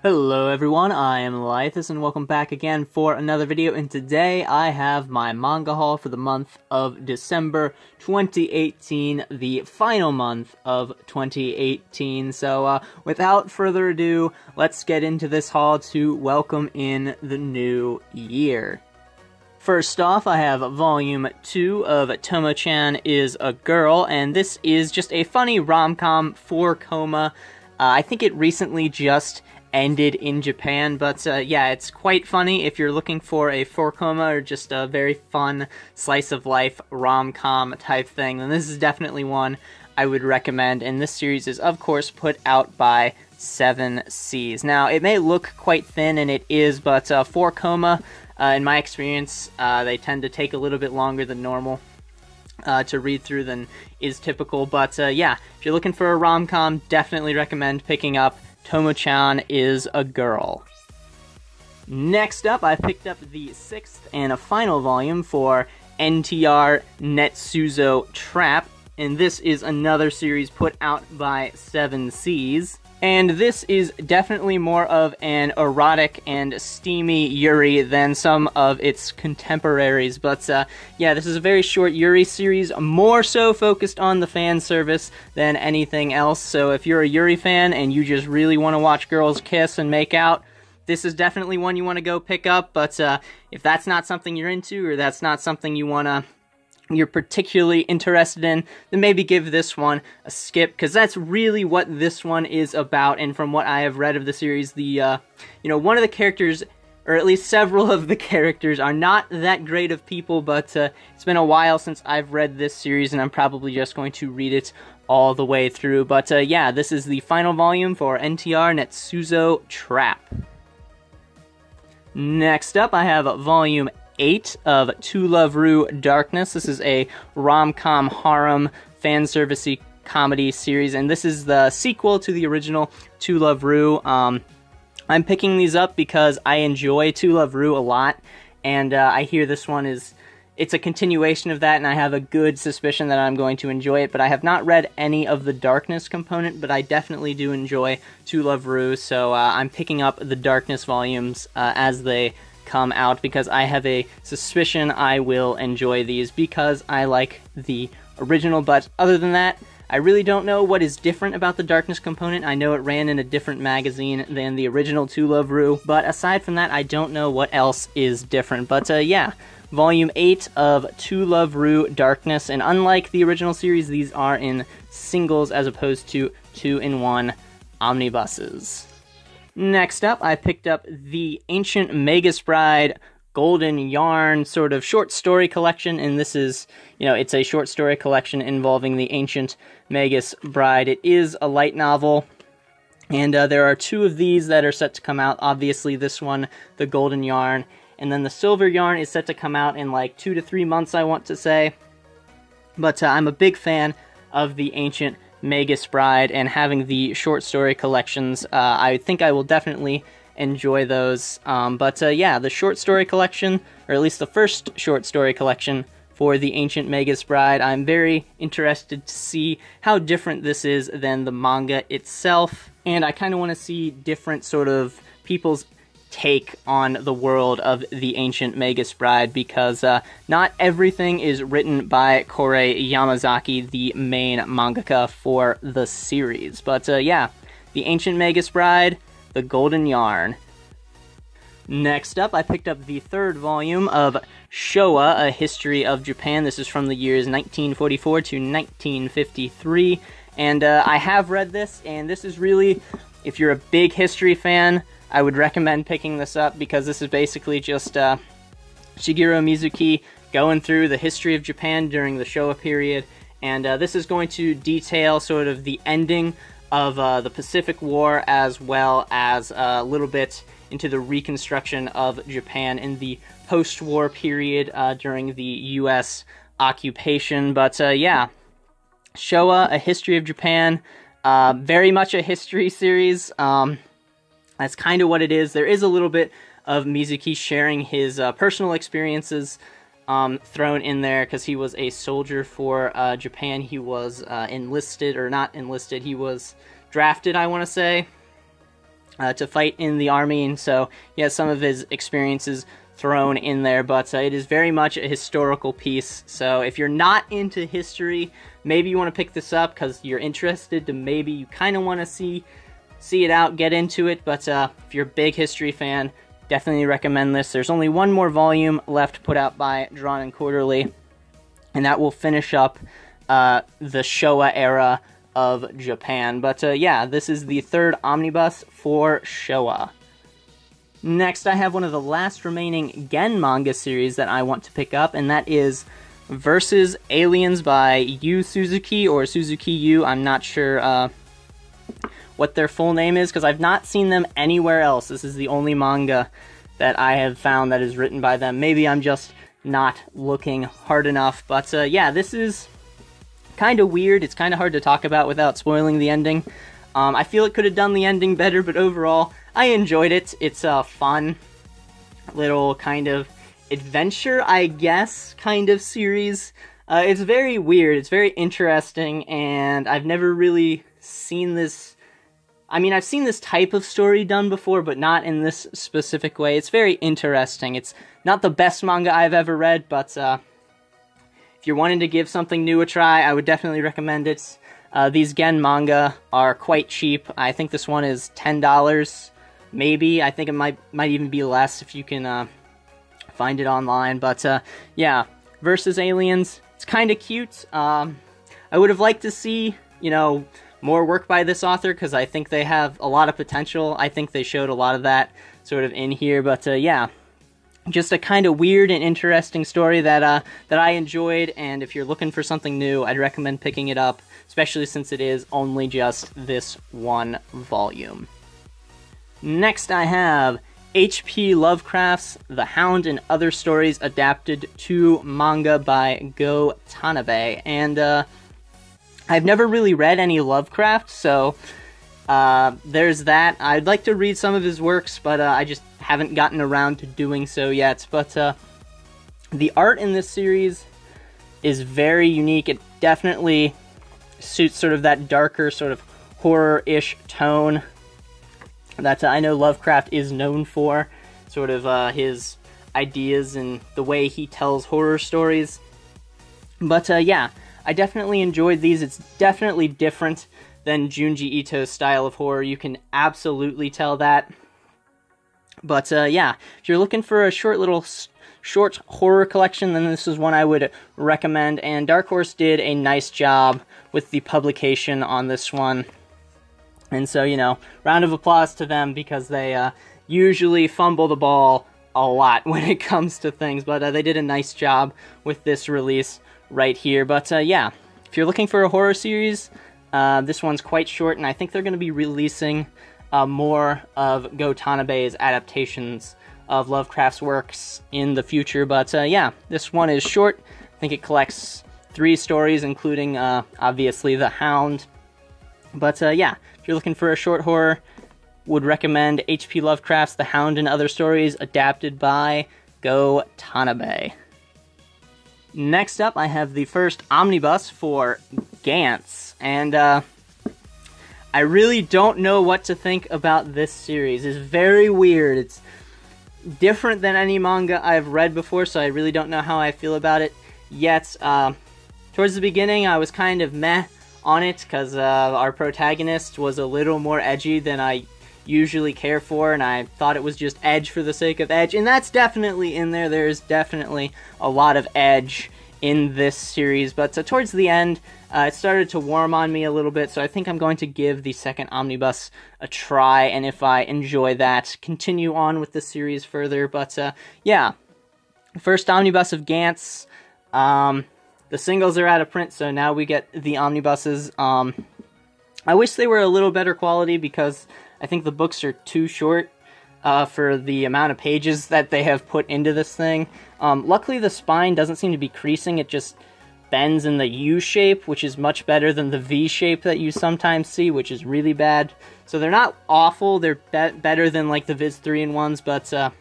Hello everyone, I am Laethas and welcome back again for another video, and today I have my manga haul for the month of December 2018, the final month of 2018. So without further ado, let's get into this haul to welcome in the new year. First off, I have Volume 2 of Tomoechan is a Girl, and this is just a funny rom-com for coma. I think it recently just ended in Japan, but yeah, it's quite funny if you're looking for a 4-coma or just a very fun slice-of-life rom-com type thing, then this is definitely one I would recommend, and this series is, of course, put out by 7 Seas. Now, it may look quite thin, and it is, but 4-coma, in my experience, they tend to take a little bit longer than normal to read through than is typical, but yeah, if you're looking for a rom-com, definitely recommend picking up Tomoechan is a Girl. Next up, I picked up the 6th and a final volume for NTR Net Suzhou Trap, and this is another series put out by 7 Seas. And this is definitely more of an erotic and steamy Yuri than some of its contemporaries. But yeah, this is a very short Yuri series, more so focused on the fan service than anything else. So if you're a Yuri fan and you just really want to watch girls kiss and make out, this is definitely one you want to go pick up. But if that's not something you're into, or that's not something you're particularly interested in, then maybe give this one a skip, because that's really what this one is about. And from what I have read of the series, the one of the characters, or at least several of the characters, are not that great of people, but it's been a while since I've read this series, and I'm probably just going to read it all the way through. But yeah, this is the final volume for NTR Net Suzhou Trap. Next up, I have Volume 8 of To Love Rue Darkness. This is a rom-com harem fan servicey comedy series, and this is the sequel to the original To Love Rue. I'm picking these up because I enjoy To Love Rue a lot, and I hear this one it's a continuation of that, and I have a good suspicion that I'm going to enjoy it. But I have not read any of the darkness component, but I definitely do enjoy To Love Rue, so I'm picking up the darkness volumes as they come out, because I have a suspicion I will enjoy these because I like the original. But other than that, I really don't know what is different about the darkness component. I know it ran in a different magazine than the original To Love Rue, but aside from that, I don't know what else is different. But yeah, Volume 8 of To Love Rue Darkness, and unlike the original series, these are in singles as opposed to 2-in-1 omnibuses. Next up, I picked up the Ancient Magus Bride Golden Yarn sort of short story collection, and this is, it's a short story collection involving the Ancient Magus Bride. It is a light novel, and there are 2 of these that are set to come out. Obviously, this one, the Golden Yarn, and then the Silver Yarn is set to come out in like 2 to 3 months, I want to say. But I'm a big fan of the Ancient Magus Bride, and having the short story collections, I think I will definitely enjoy those. But yeah, the short story collection, or at least the first short story collection for the Ancient Magus Bride, I'm very interested to see how different this is than the manga itself, and I kind of want to see different sort of people's take on the world of the Ancient Magus Bride, because not everything is written by Korei Yamazaki, the main mangaka for the series. But yeah, the Ancient Magus Bride, the Golden Yarn. Next up, I picked up the 3rd volume of Shoa, A History of Japan. This is from the years 1944 to 1953, and I have read this, and this is really, if you're a big history fan, I would recommend picking this up, because this is basically just Shigeru Mizuki going through the history of Japan during the Showa period, and this is going to detail sort of the ending of the Pacific War, as well as a little bit into the reconstruction of Japan in the post-war period during the U.S. occupation. But yeah, Showa, A History of Japan, very much a history series. That's kind of what it is. There is a little bit of Mizuki sharing his personal experiences thrown in there, because he was a soldier for Japan. He was enlisted, or not enlisted, he was drafted, I want to say. to fight in the army, and so he has some of his experiences thrown in there, but it is very much a historical piece. So if you're not into history, maybe you want to pick this up because you're interested to, maybe you kind of want to see it out, get into it, but if you're a big history fan, definitely recommend this. There's only one more volume left put out by Drawn and Quarterly, and that will finish up the Showa era of Japan. But yeah, this is the third omnibus for Showa. Next, I have one of the last remaining Gen manga series that I want to pick up, and that is Versus Aliens by Yu Suzuki, or Suzuki Yu. I'm not sure what their full name is, because I've not seen them anywhere else. This is the only manga that I have found that is written by them. Maybe I'm just not looking hard enough, but yeah, this is kind of weird. It's kind of hard to talk about without spoiling the ending. I feel it could have done the ending better, but overall, I enjoyed it. It's a fun little kind of adventure, I guess, kind of series. It's very weird. It's very interesting, and I've never really seen this. I mean, I've seen this type of story done before, but not in this specific way. It's very interesting. It's not the best manga I've ever read, but if you're wanting to give something new a try, I would definitely recommend it. These Gen manga are quite cheap. I think this one is $10, maybe. I think it might even be less if you can find it online. But yeah, Versus Aliens, it's kind of cute. I would have liked to see, you know, more work by this author, because I think they have a lot of potential. I think they showed a lot of that sort of in here, but yeah, just a kind of weird and interesting story that I enjoyed, and if you're looking for something new, I'd recommend picking it up, especially since it is only just this one volume. Next, I have H.P. Lovecraft's The Hound and Other Stories adapted to manga by Go Tanabe, and I've never really read any Lovecraft, so there's that. I'd like to read some of his works, but I just haven't gotten around to doing so yet. But the art in this series is very unique. It definitely suits sort of that darker, sort of horror-ish tone that I know Lovecraft is known for, sort of his ideas and the way he tells horror stories. But yeah, I definitely enjoyed these. It's definitely different than Junji Ito's style of horror. You can absolutely tell that. But yeah, if you're looking for a short horror collection, then this is one I would recommend. And Dark Horse did a nice job with the publication on this one. And so, you know, round of applause to them, because they usually fumble the ball a lot when it comes to things. But they did a nice job with this release right here. But yeah, if you're looking for a horror series, this one's quite short, and I think they're going to be releasing more of Go Tanabe's adaptations of Lovecraft's works in the future. But yeah, this one is short. I think it collects 3 stories, including obviously The Hound. But yeah, if you're looking for a short horror, would recommend H.P. Lovecraft's The Hound and Other Stories adapted by Go Tanabe. Next up, I have the first omnibus for Gantz, and I really don't know what to think about this series. It's very weird. It's different than any manga I've read before, so I really don't know how I feel about it yet. Towards the beginning, I was kind of meh on it, because our protagonist was a little more edgy than I usually care for, and I thought it was just edge for the sake of edge, and that's definitely in there. There's definitely a lot of edge in this series, but towards the end, it started to warm on me a little bit, so I think I'm going to give the second omnibus a try, and if I enjoy that, continue on with the series further. But yeah, first omnibus of Gantz. The singles are out of print, so now we get the omnibuses. I wish they were a little better quality, because I think the books are too short for the amount of pages that they have put into this thing. Luckily, the spine doesn't seem to be creasing. It just bends in the U shape, which is much better than the V shape that you sometimes see, which is really bad. So they're not awful. They're better than like the Viz 3-in-1s, but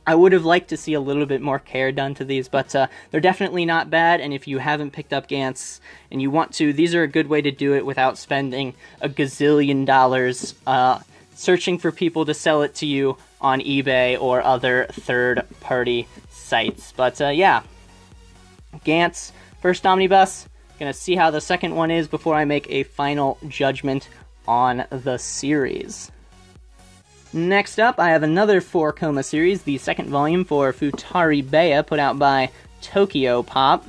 I would have liked to see a little bit more care done to these, but they're definitely not bad, and if you haven't picked up Gantz and you want to, these are a good way to do it without spending a gazillion dollars. searching for people to sell it to you on eBay or other third-party sites. But yeah, Gantz, first omnibus. Gonna see how the second one is before I make a final judgment on the series. Next up, I have another 4-coma series, the second volume for Futari Baya, put out by Tokyo Pop.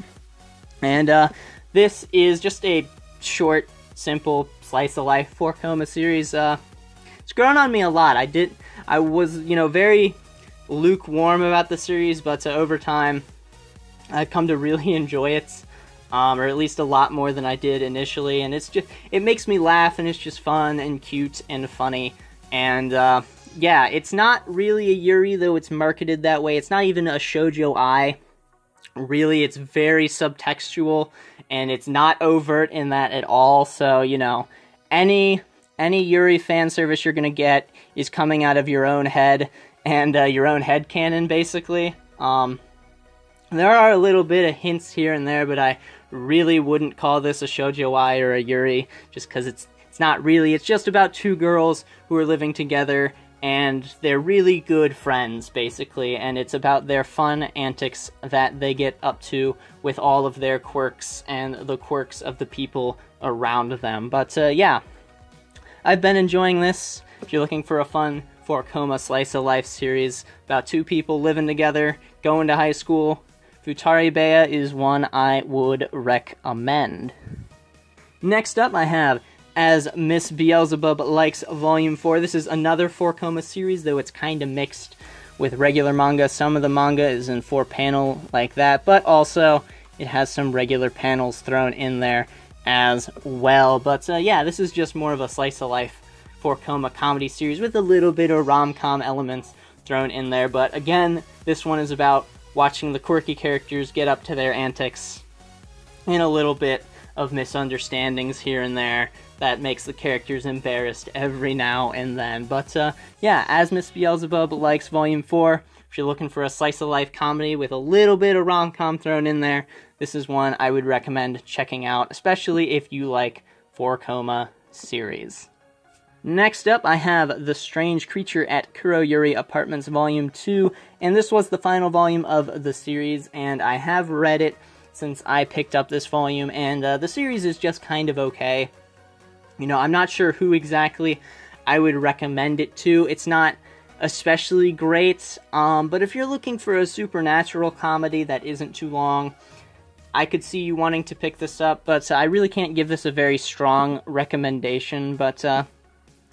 And this is just a short, simple, slice-of-life 4-coma series. It's grown on me a lot. I was, very lukewarm about the series, but over time, I've come to really enjoy it. Or at least a lot more than I did initially, and it makes me laugh, and it's just fun and cute and funny. And yeah, it's not really a yuri, though it's marketed that way. It's not even a shoujo-ai. Really, it's very subtextual, and it's not overt in that at all. So, any yuri fan service you're gonna get is coming out of your own head and your own headcanon, basically. There are a little bit of hints here and there, but I really wouldn't call this a shoujo-ai or a yuri, just because it's not really. It's just about two girls who are living together, and they're really good friends, basically, and it's about their fun antics that they get up to with all of their quirks and the quirks of the people around them. But yeah, I've been enjoying this. If you're looking for a fun 4-coma slice-of-life series about two people living together, going to high school, Futari Baya is one I would recommend. Next up, I have As Miss Beelzebub Likes Volume 4. This is another 4-coma series, though it's kind of mixed with regular manga. Some of the manga is in 4-panel like that, but also it has some regular panels thrown in there as well. But yeah, this is just more of a slice-of-life 4-coma comedy series with a little bit of rom-com elements thrown in there. But again, this one is about watching the quirky characters get up to their antics and a little bit of misunderstandings here and there that makes the characters embarrassed every now and then. But yeah, As Miss Beelzebub Likes Volume 4. If you're looking for a slice-of-life comedy with a little bit of rom-com thrown in there, this is one I would recommend checking out, especially if you like 4-coma series. Next up, I have The Strange Creature at Kuroyuri Apartments Volume 2, and this was the final volume of the series, and I have read it since I picked up this volume, and the series is just kind of okay. I'm not sure who exactly I would recommend it to. It's not especially great, but if you're looking for a supernatural comedy that isn't too long, I could see you wanting to pick this up, but I really can't give this a very strong recommendation. But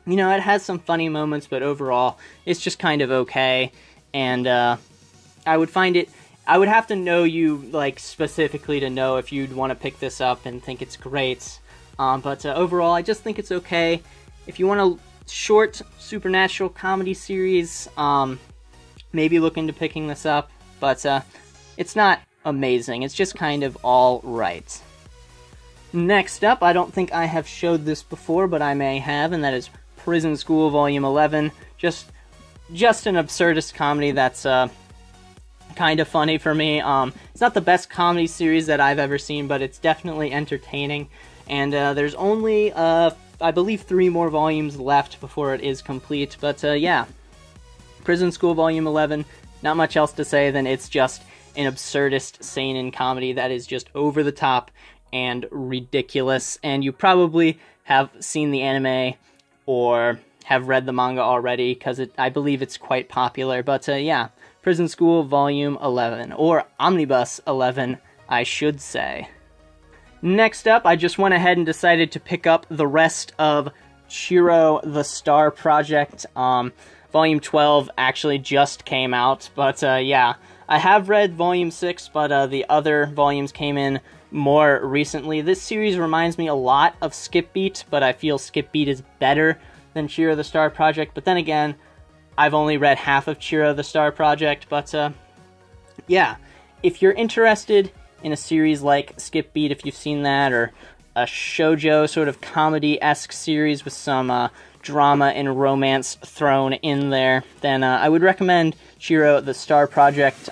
it has some funny moments, but overall, it's just kind of okay. And I would have to know you, specifically to know if you'd want to pick this up and think it's great. But overall, I just think it's okay. If you want a short supernatural comedy series, maybe look into picking this up. But it's not amazing. It's just kind of all right. Next up, I don't think I have showed this before, but I may have, and that is Prison School Volume 11. Just an absurdist comedy that's kind of funny for me. It's not the best comedy series that I've ever seen, but it's definitely entertaining. And there's only, I believe, 3 more volumes left before it is complete. But yeah, Prison School Volume 11, not much else to say than it's just an absurdist seinen comedy that is just over the top and ridiculous. And you probably have seen the anime or have read the manga already, because I believe it's quite popular. But yeah, Prison School Volume 11, or Omnibus 11, I should say. Next up, I just went ahead and decided to pick up the rest of Shiro the Star Project. Volume 12 actually just came out, but yeah, I have read Volume 6, but the other volumes came in more recently. This series reminds me a lot of Skip Beat, but I feel Skip Beat is better than Shiro the Star Project. But then again, I've only read half of Shiro the Star Project. But yeah, if you're interested in a series like Skip Beat, if you've seen that, or a shoujo sort of comedy-esque series with some drama and romance thrown in there, then I would recommend Shiro the Star Project.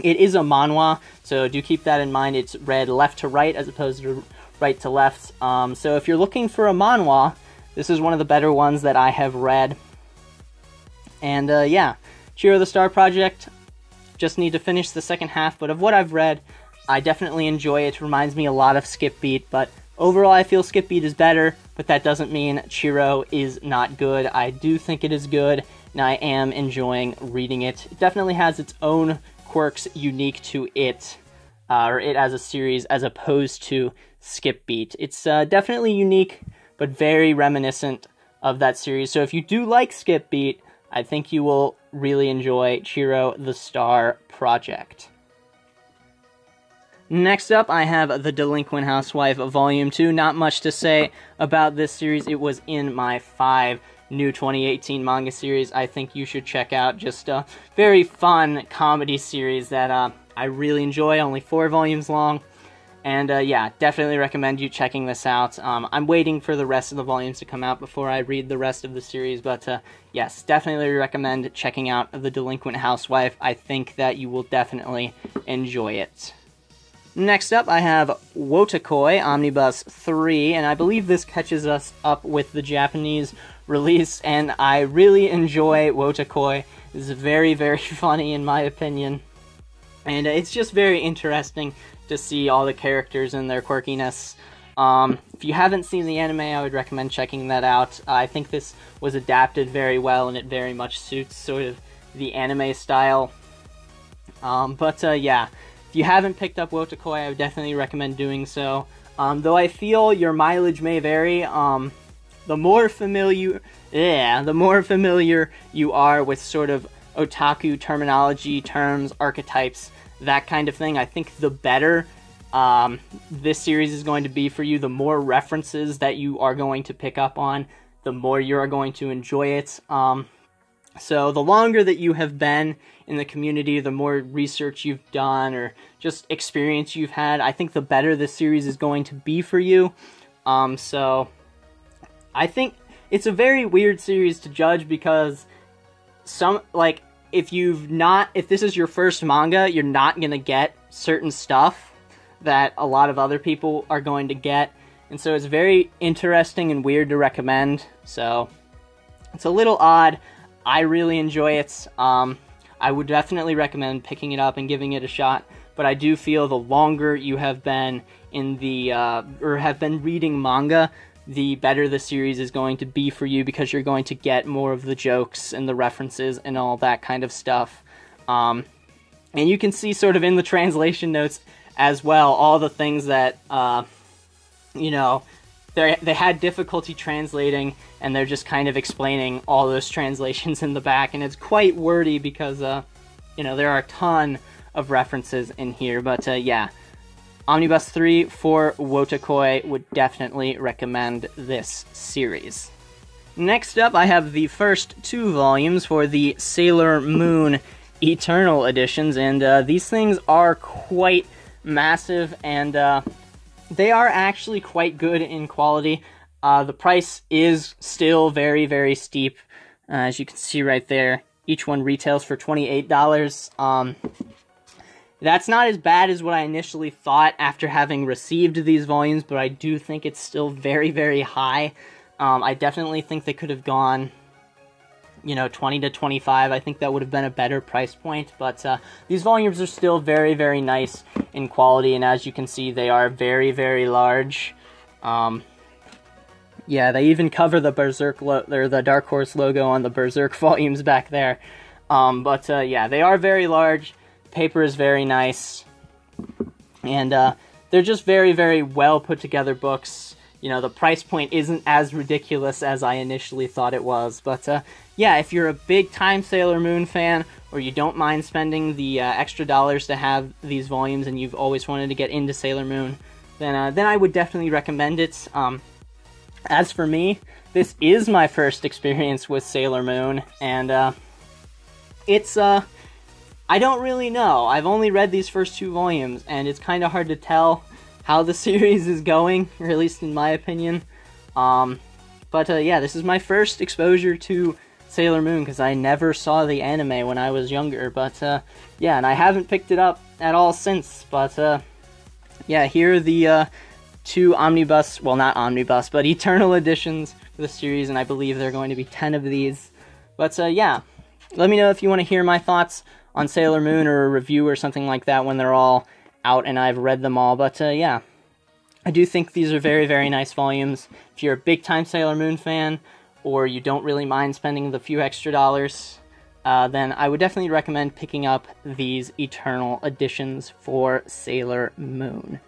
It is a manhwa, so do keep that in mind. It's read left to right as opposed to right to left. So if you're looking for a manhwa This is one of the better ones that I have read. And yeah, Shiro the Star Project, just need to finish the second half, but of what I've read, I definitely enjoy it. It reminds me a lot of Skip Beat, but overall I feel Skip Beat is better, but that doesn't mean Shiro is not good. I do think it is good, and I am enjoying reading it. It definitely has its own quirks unique to it, or it as a series, as opposed to Skip Beat. It's definitely unique, but very reminiscent of that series. So if you do like Skip Beat, I think you will really enjoy Shiro the Star Project. Next up, I have The Delinquent Housewife Volume 2. Not much to say about this series. It was in my 5 new 2018 manga series I think you should check out. Just a very fun comedy series that I really enjoy. Only 4 volumes long. And yeah, definitely recommend you checking this out. I'm waiting for the rest of the volumes to come out before I read the rest of the series, but yes, definitely recommend checking out The Delinquent Housewife. I think that you will definitely enjoy it. Next up, I have Wota Koi Omnibus 3, and I believe this catches us up with the Japanese release, and I really enjoy Wota Koi. This is very, very funny in my opinion, and it's just very interesting to see all the characters and their quirkiness. If you haven't seen the anime, I would recommend checking that out. I think this was adapted very well, and it very much suits sort of the anime style. Yeah, if you haven't picked up Wota Koi, I would definitely recommend doing so. Though I feel your mileage may vary. The more familiar you are with sort of otaku terminology, terms, archetypes, that kind of thing, I think the better this series is going to be for you. The more references that you are going to pick up on, the more you are going to enjoy it. So the longer that you have been in the community, the more research you've done or just experience you've had, I think the better this series is going to be for you. So I think it's a very weird series to judge because if this is your first manga, you're not going to get certain stuff that a lot of other people are going to get. And so it's very interesting and weird to recommend. So it's a little odd. I really enjoy it. I would definitely recommend picking it up and giving it a shot. But I do feel the longer you have been in the, or have been reading manga, the better the series is going to be for you because you're going to get more of the jokes and the references and all that kind of stuff. And you can see sort of in the translation notes as well, all the things that, you know, they had difficulty translating, and they're just kind of explaining all those translations in the back, and it's quite wordy because, you know, there are a ton of references in here, but yeah. Omnibus 3 for Wota Koi, would definitely recommend this series. Next up, I have the first 2 volumes for the Sailor Moon Eternal editions, and these things are quite massive, and they are actually quite good in quality. The price is still very, very steep, as you can see right there. Each one retails for $28. That's not as bad as what I initially thought after having received these volumes, but I do think it's still very, very high. I definitely think they could have gone, you know, 20 to 25. I think that would have been a better price point, but these volumes are still very, very nice in quality, and as you can see, they are very, very large. Yeah, they even cover the Berserk or the Dark Horse logo on the Berserk volumes back there. Yeah, they are very large. Paper is very nice, and they're just very, very well put together books. You know, the price point isn't as ridiculous as I initially thought it was, but yeah, if you're a big-time Sailor Moon fan, or you don't mind spending the extra dollars to have these volumes, and you've always wanted to get into Sailor Moon, then I would definitely recommend it. As for me, this is my first experience with Sailor Moon, and it's I don't really know. I've only read these first 2 volumes, and it's kind of hard to tell how the series is going, or at least in my opinion. Yeah, this is my first exposure to Sailor Moon, because I never saw the anime when I was younger, but yeah, and I haven't picked it up at all since, but yeah, here are the 2 omnibus, well, not omnibus, but eternal editions for the series, and I believe there are going to be 10 of these. But yeah, let me know if you want to hear my thoughts on Sailor Moon or a review or something like that when they're all out and I've read them all. But yeah, I do think these are very, very nice volumes. If you're a big-time Sailor Moon fan, or you don't really mind spending the few extra dollars, then I would definitely recommend picking up these Eternal editions for Sailor Moon.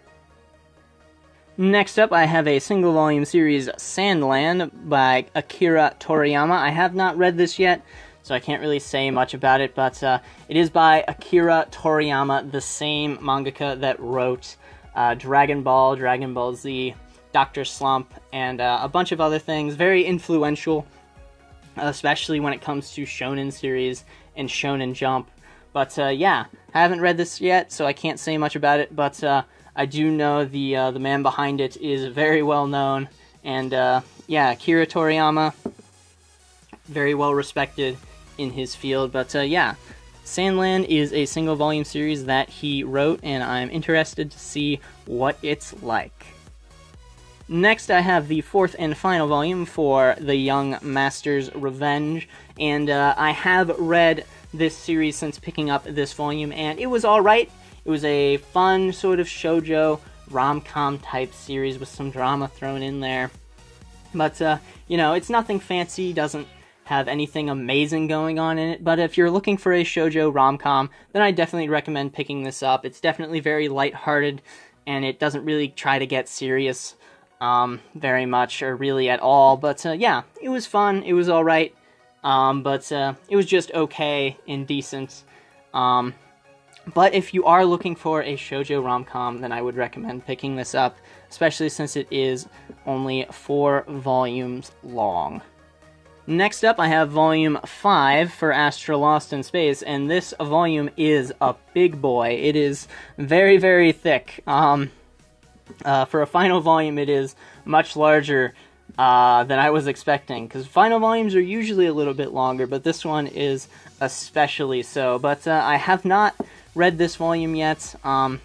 Next up, I have a single-volume series, Sandland, by Akira Toriyama. I have not read this yet, so I can't really say much about it, but it is by Akira Toriyama, the same mangaka that wrote Dragon Ball, Dragon Ball Z, Dr. Slump, and a bunch of other things. Very influential, especially when it comes to Shonen series and Shonen Jump. But yeah, I haven't read this yet, so I can't say much about it, but I do know the man behind it is very well known, and yeah, Akira Toriyama, very well respected in his field. But yeah, Sandland is a single volume series that he wrote, and I'm interested to see what it's like. Next, I have the 4th and final volume for The Young Master's Revenge, and I have read this series since picking up this volume, and it was alright. It was a fun sort of shoujo rom-com type series with some drama thrown in there. But, you know, it's nothing fancy, doesn't have anything amazing going on in it, but if you're looking for a shoujo rom-com, then I definitely recommend picking this up. It's definitely very lighthearted, and it doesn't really try to get serious very much, or really at all. But, yeah, it was fun, it was alright, but it was just okay and decent. But if you are looking for a shoujo rom-com, then I would recommend picking this up, especially since it is only 4 volumes long. Next up, I have Volume 5 for Astra Lost in Space, and this volume is a big boy. It is very, very thick. For a final volume, it is much larger than I was expecting, because final volumes are usually a little bit longer, but this one is especially so. But I have not read this volume yet. I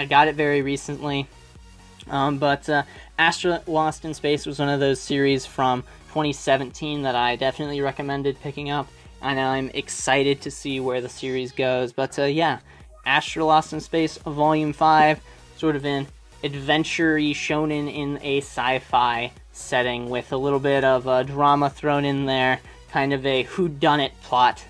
got it very recently. But Astra Lost in Space was one of those series from 2017 that I definitely recommended picking up, and I'm excited to see where the series goes. But yeah, Astra Lost in Space Volume 5, sort of an adventure-y shonen in a sci-fi setting with a little bit of drama thrown in there, kind of a whodunit plot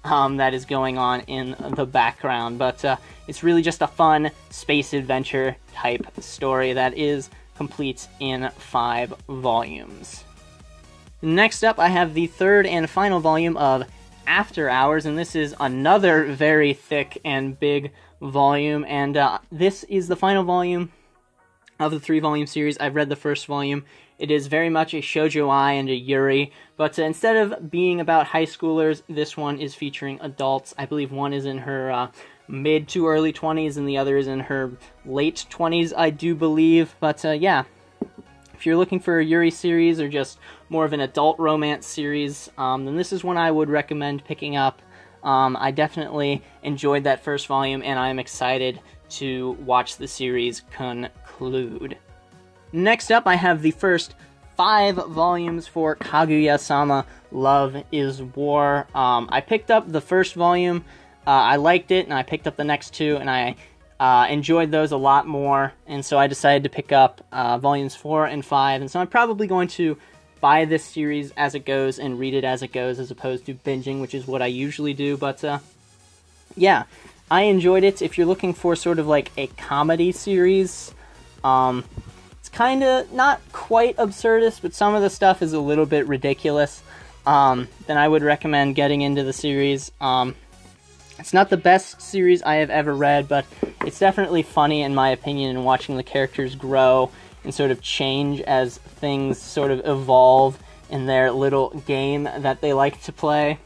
that is going on in the background. But it's really just a fun space adventure type story that is complete in 5 volumes. Next up, I have the 3rd and final volume of After Hours, and this is another very thick and big volume, and this is the final volume of the 3-volume series. I've read the first volume. It is very much a shoujo-ai and a yuri, but instead of being about high schoolers, this one is featuring adults. I believe one is in her mid to early 20s, and the other is in her late 20s, I do believe. But yeah, if you're looking for a yuri series or just more of an adult romance series, then this is one I would recommend picking up. I definitely enjoyed that first volume, and I'm excited to watch the series conclude. Next up, I have the first 5 volumes for Kaguya-sama, Love is War. I picked up the first volume, I liked it, and I picked up the next 2, and I enjoyed those a lot more, and so I decided to pick up volumes 4 and 5, and so I'm probably going to buy this series as it goes and read it as it goes, as opposed to binging, which is what I usually do. But yeah, I enjoyed it. If you're looking for sort of like a comedy series, it's kind of not quite absurdist, but some of the stuff is a little bit ridiculous, then I would recommend getting into the series. It's not the best series I have ever read, but it's definitely funny in my opinion, and watching the characters grow and sort of change as things sort of evolve in their little game that they like to play.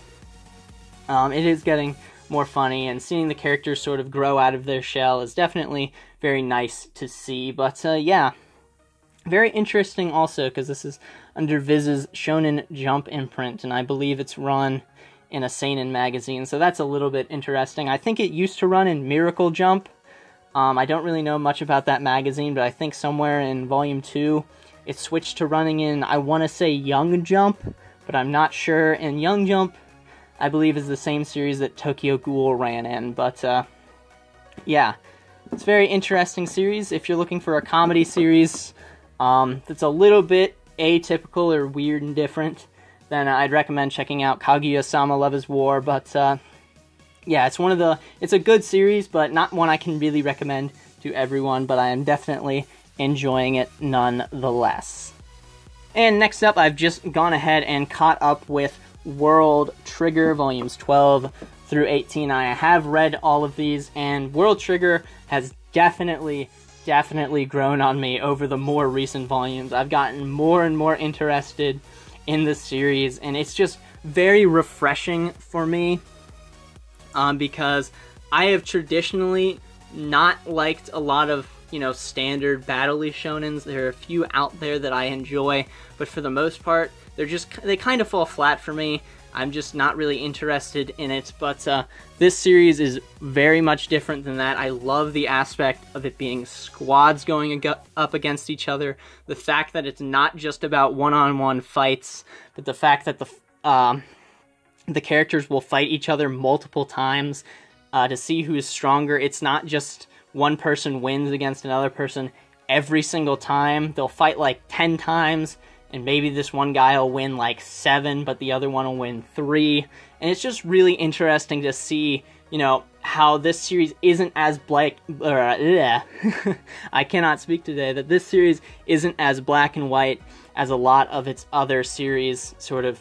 It is getting more funny, and seeing the characters sort of grow out of their shell is definitely very nice to see. But yeah, very interesting also, because this is under Viz's Shonen Jump imprint, and I believe it's run in a seinen magazine, so that's a little bit interesting. I think it used to run in Miracle Jump, I don't really know much about that magazine, but I think somewhere in Volume 2, it switched to running in, I want to say Young Jump, but I'm not sure. And Young Jump, I believe, is the same series that Tokyo Ghoul ran in. But, yeah, it's a very interesting series. If you're looking for a comedy series that's a little bit atypical or weird and different, then I'd recommend checking out Kaguya-sama Love is War. But, yeah, it's a good series, but not one I can really recommend to everyone, but I am definitely enjoying it nonetheless. And next up, I've just gone ahead and caught up with World Trigger Volumes 12 through 18. I have read all of these, and World Trigger has definitely grown on me over the more recent volumes. I've gotten more and more interested in the series, and it's just very refreshing for me, because I have traditionally not liked a lot of, standard battle-y shonens. There are a few out there that I enjoy, but for the most part, they kind of fall flat for me. I'm just not really interested in it, but this series is very much different than that. I love the aspect of it being squads going up against each other, the fact that it's not just about one-on-one fights, but the fact that the characters will fight each other multiple times to see who is stronger. It's not just one person wins against another person every single time. They'll fight like 10 times, and maybe this one guy will win like 7, but the other one will win 3. And it's just really interesting to see, how this series isn't as black... I cannot speak today. That this series isn't as black and white as a lot of its other series, sort of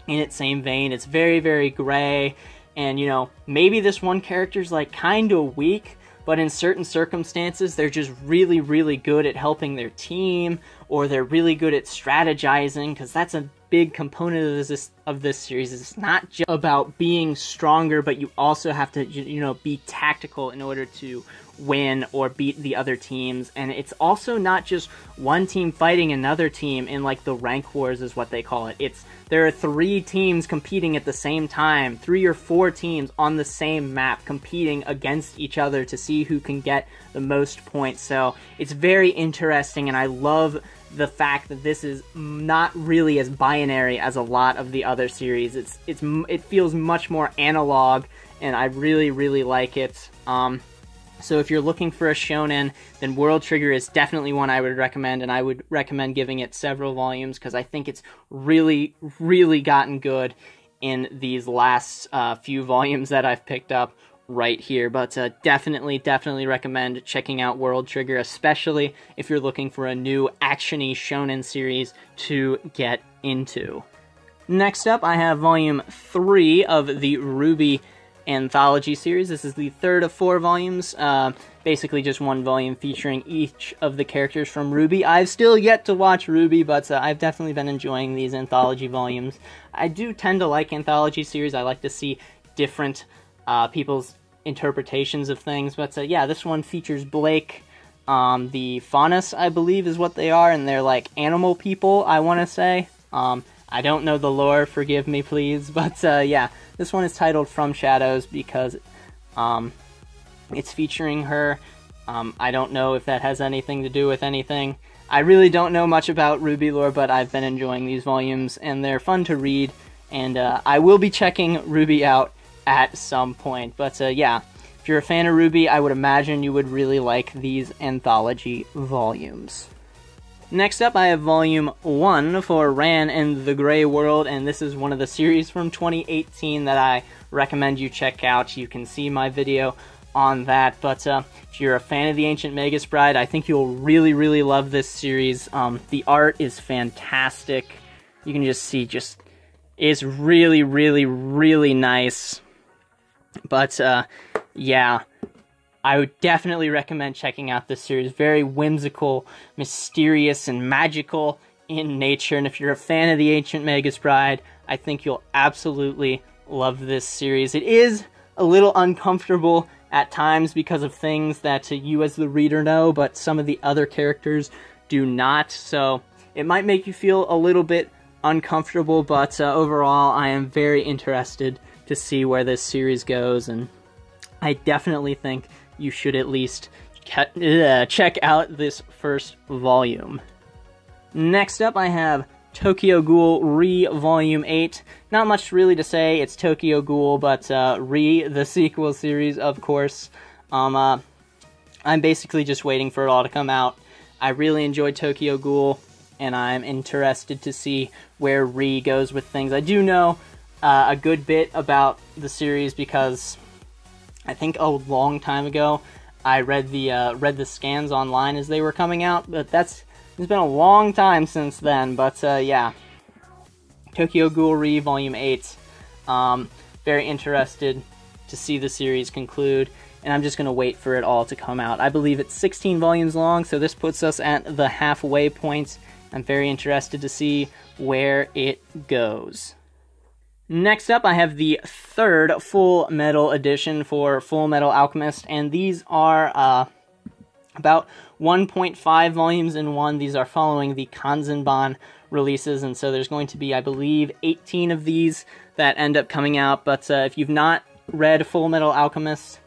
in its same vein. It's very, very gray, and, maybe this one character's like kind of weak, but in certain circumstances, they're just really, really good at helping their team, or they're really good at strategizing, because that's a big component of this series. It's not just about being stronger, but you also have to, be tactical in order to win or beat the other teams. And it's also not just one team fighting another team in, like, the rank wars is what they call it. There are 3 teams competing at the same time, 3 or 4 teams on the same map competing against each other to see who can get the most points. So it's very interesting, and I love the fact that this is not really as binary as a lot of the other series. It feels much more analog, and I really, really like it. So if you're looking for a shonen, then World Trigger is definitely one I would recommend, and I would recommend giving it several volumes, because I think it's really, really gotten good in these last few volumes that I've picked up right here. But definitely recommend checking out World Trigger, especially if you're looking for a new action-y shonen series to get into. Next up, I have Volume 3 of the Ruby anthology series. This is the 3rd of 4 volumes, basically just one volume featuring each of the characters from Ruby. I've still yet to watch Ruby, but I've definitely been enjoying these anthology volumes. I do tend to like anthology series. I like to see different people's interpretations of things, but yeah, this one features Blake, the Faunus, I believe is what they are, and they're like animal people, I want to say. I don't know the lore, forgive me please, but yeah, this one is titled From Shadows because it's featuring her. I don't know if that has anything to do with anything. I really don't know much about Ruby lore, but I've been enjoying these volumes, and they're fun to read, and I will be checking Ruby out at some point. But yeah, if you're a fan of Ruby, I would imagine you would really like these anthology volumes. Next up, I have Volume 1 for Ran and the Grey World, and this is one of the series from 2018 that I recommend you check out. You can see my video on that, but if you're a fan of the Ancient Magus Bride, I think you'll really, really love this series. The art is fantastic. You can just see, it's really, really, really nice. But yeah, I would definitely recommend checking out this series. Very whimsical, mysterious, and magical in nature. And if you're a fan of the Ancient Magus Bride, I think you'll absolutely love this series. It is a little uncomfortable at times because of things that you as the reader know, but some of the other characters do not. So it might make you feel a little bit uncomfortable, but overall, I am very interested to see where this series goes, and I definitely think you should at least check out this first volume. Next up, I have Tokyo Ghoul Re Volume 8. Not much really to say, it's Tokyo Ghoul, but Re, the sequel series, of course. I'm basically just waiting for it all to come out. I really enjoyed Tokyo Ghoul, and I'm interested to see where Re goes with things. I do know a good bit about the series because I think a long time ago I read the scans online as they were coming out, but it's been a long time since then. But yeah, Tokyo Ghoul Re Volume 8. Very interested to see the series conclude, and I'm just going to wait for it all to come out. I believe it's 16 volumes long, so this puts us at the halfway point. I'm very interested to see where it goes. Next up, I have the third Full Metal edition for Full Metal Alchemist, and these are about 1.5 volumes in one. These are following the Kanzenban releases, and so there's going to be, I believe, 18 of these that end up coming out. But if you've not read Full Metal Alchemist,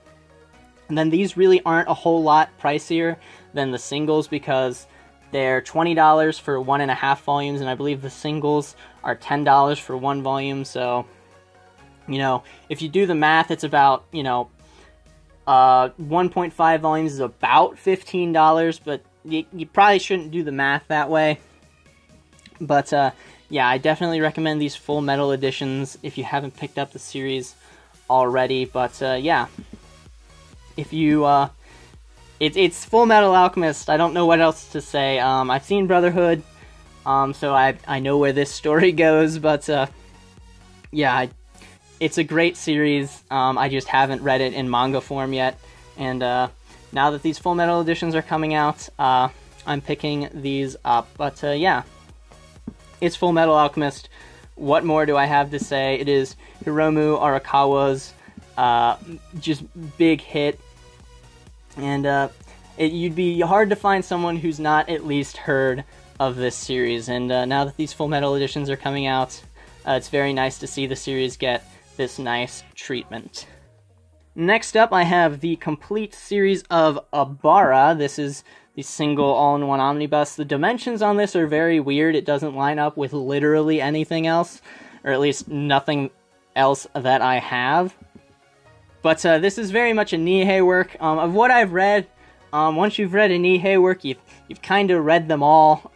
then these really aren't a whole lot pricier than the singles, because they're $20 for 1.5 volumes, and I believe the singles are $10 for 1 volume. So, you know, if you do the math, it's about, 1.5 volumes is about $15, but you probably shouldn't do the math that way. But, yeah, I definitely recommend these Full Metal editions if you haven't picked up the series already. But, yeah, if you, it's Full Metal Alchemist. I don't know what else to say. I've seen Brotherhood, so I know where this story goes, but, yeah, it's a great series. I just haven't read it in manga form yet, and now that these Full Metal editions are coming out, I'm picking these up. But yeah, it's Full Metal Alchemist. What more do I have to say? It is Hiromu Arakawa's just big hit, and you'd be hard to find someone who's not at least heard of this series. And now that these Full Metal editions are coming out, it's very nice to see the series get this nice treatment. Next up, I have the complete series of Ybarra. This is the single all-in-one omnibus. The dimensions on this are very weird. It doesn't line up with literally anything else, or at least nothing else that I have. But this is very much a Nihei work. Of what I've read, once you've read a Nihei work, you've kind of read them all.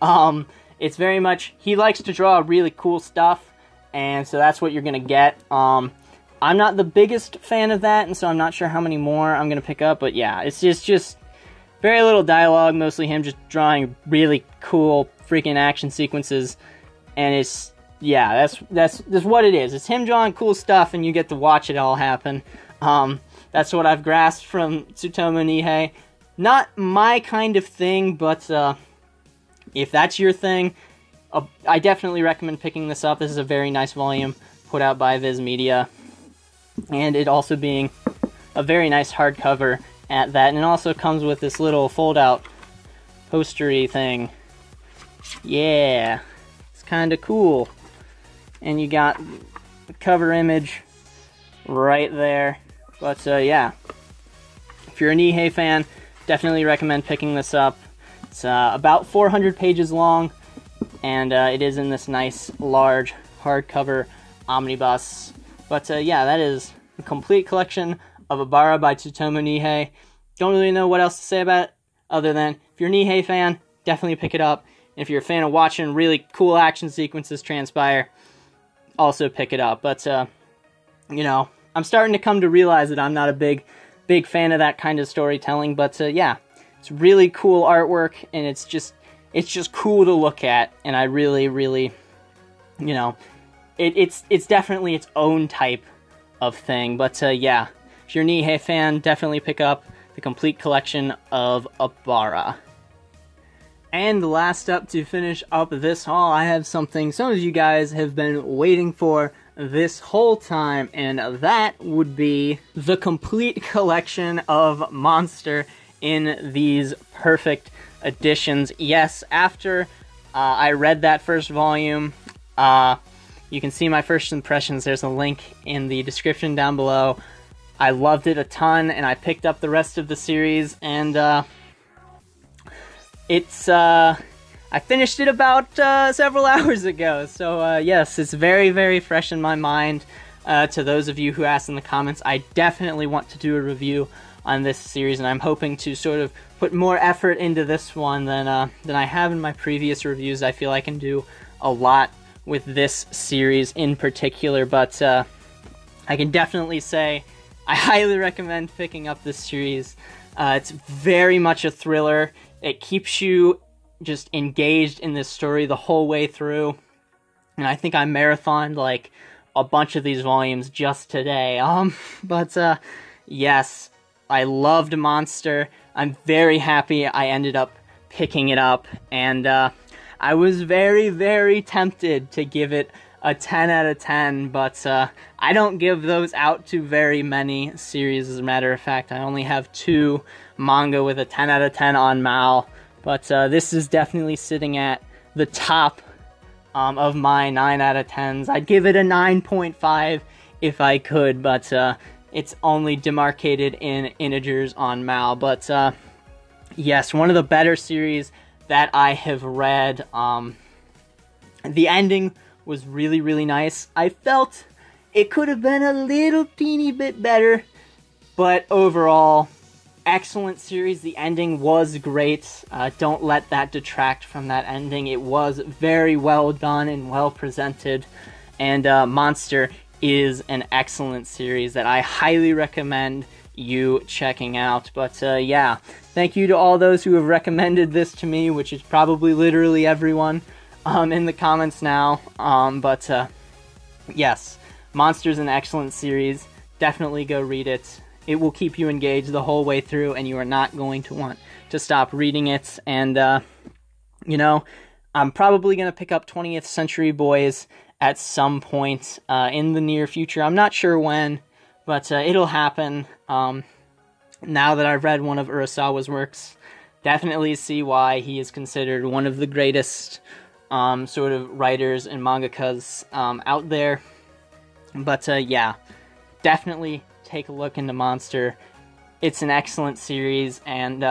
It's very much, he likes to draw really cool stuff, and so that's what you're going to get. I'm not the biggest fan of that, and so I'm not sure how many more I'm going to pick up, but yeah, it's just very little dialogue, mostly him just drawing really cool freaking action sequences, and it's, yeah, that's what it is. It's him drawing cool stuff, and you get to watch it all happen. That's what I've grasped from Tsutomu Nihei. Not my kind of thing, but if that's your thing, I definitely recommend picking this up. This is a very nice volume put out by Viz Media, and it also being a very nice hardcover at that, and it also comes with this little fold-out postery thing. Yeah, it's kind of cool. And you got the cover image right there. But yeah, if you're a Nihei fan, definitely recommend picking this up. It's about 400 pages long, and it is in this nice, large, hardcover omnibus. But yeah, that is a complete collection of Ybarra by Tsutomu Nihei. Don't really know what else to say about it, other than, if you're a Nihei fan, definitely pick it up. And if you're a fan of watching really cool action sequences transpire, also pick it up. But, you know, I'm starting to come to realize that I'm not a big fan of that kind of storytelling. But, yeah, it's really cool artwork, and it's just cool to look at, and I really, you know, it's definitely its own type of thing. But yeah, if you're a Nihei fan, definitely pick up the complete collection of Ybarra. And last up, to finish up this haul, I have something some of you guys have been waiting for this whole time, and that would be the complete collection of Monster in these perfect editions. Yes, after I read that first volume, you can see my first impressions. There's a link in the description down below. I loved it a ton, and I picked up the rest of the series, and I finished it about several hours ago, so yes, it's very, very fresh in my mind. To those of you who asked in the comments, I definitely want to do a review on this series, and I'm hoping to sort of put more effort into this one than I have in my previous reviews. I feel I can do a lot with this series in particular, but I can definitely say I highly recommend picking up this series. It's very much a thriller. It keeps you just engaged in this story the whole way through, and I think I marathoned like a bunch of these volumes just today. But yes, I loved Monster. I'm very happy I ended up picking it up, and I was very, very tempted to give it a 10 out of 10, but I don't give those out to very many series. As a matter of fact, I only have 2 manga with a 10 out of 10 on Mal, but this is definitely sitting at the top of my 9 out of 10s. I'd give it a 9.5 if I could, but it's only demarcated in integers on Mal. But yes, one of the better series that I have read. The ending was really, really nice. I felt it could have been a little teeny bit better, but overall, excellent series. The ending was great. Don't let that detract from that ending. It was very well done and well presented, and Monster is an excellent series that I highly recommend you checking out. But yeah, thank you to all those who have recommended this to me, which is probably literally everyone in the comments now. But yes, Monster's an excellent series. Definitely go read it. It will keep you engaged the whole way through, and you are not going to want to stop reading it. And you know, I'm probably going to pick up 20th Century Boys at some point in the near future. I'm not sure when, but it'll happen. Now that I've read one of Urasawa's works, definitely see why he is considered one of the greatest sort of writers and mangakas out there. But yeah, definitely take a look into Monster. It's an excellent series, and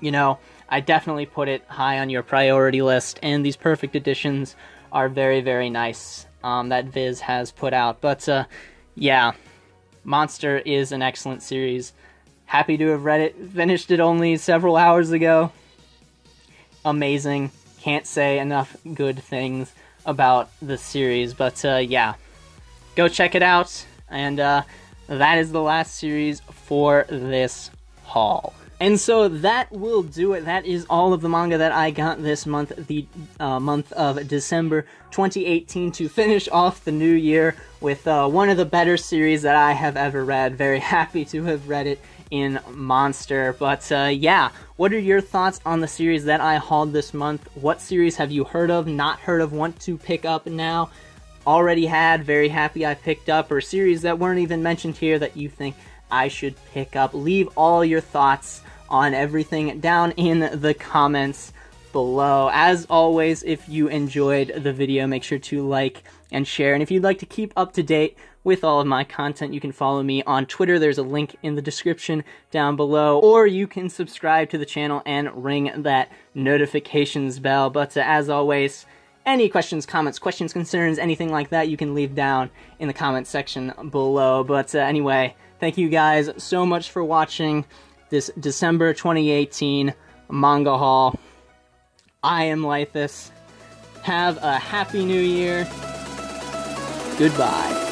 you know, I definitely put it high on your priority list, and these perfect editions are very, very nice that Viz has put out. But yeah, Monster is an excellent series. Happy to have read it. Finished it only several hours ago. Amazing. Can't say enough good things about the series. But yeah, go check it out. And that is the last series for this haul. And so that will do it. That is all of the manga that I got this month, the month of December 2018, to finish off the new year with one of the better series that I have ever read. Very happy to have read it in Monster. But yeah, what are your thoughts on the series that I hauled this month? What series have you heard of, not heard of, want to pick up now, already had, very happy I picked up, or series that weren't even mentioned here that you think I should pick up? Leave all your thoughts on everything down in the comments below. As always, if you enjoyed the video, make sure to like and share. And if you'd like to keep up to date with all of my content, you can follow me on Twitter. There's a link in the description down below, or you can subscribe to the channel and ring that notifications bell. But as always, any questions, comments, questions, concerns, anything like that, you can leave down in the comment section below. But anyway, thank you guys so much for watching this December 2018 manga haul. I am Laethas. Have a happy new year. Goodbye.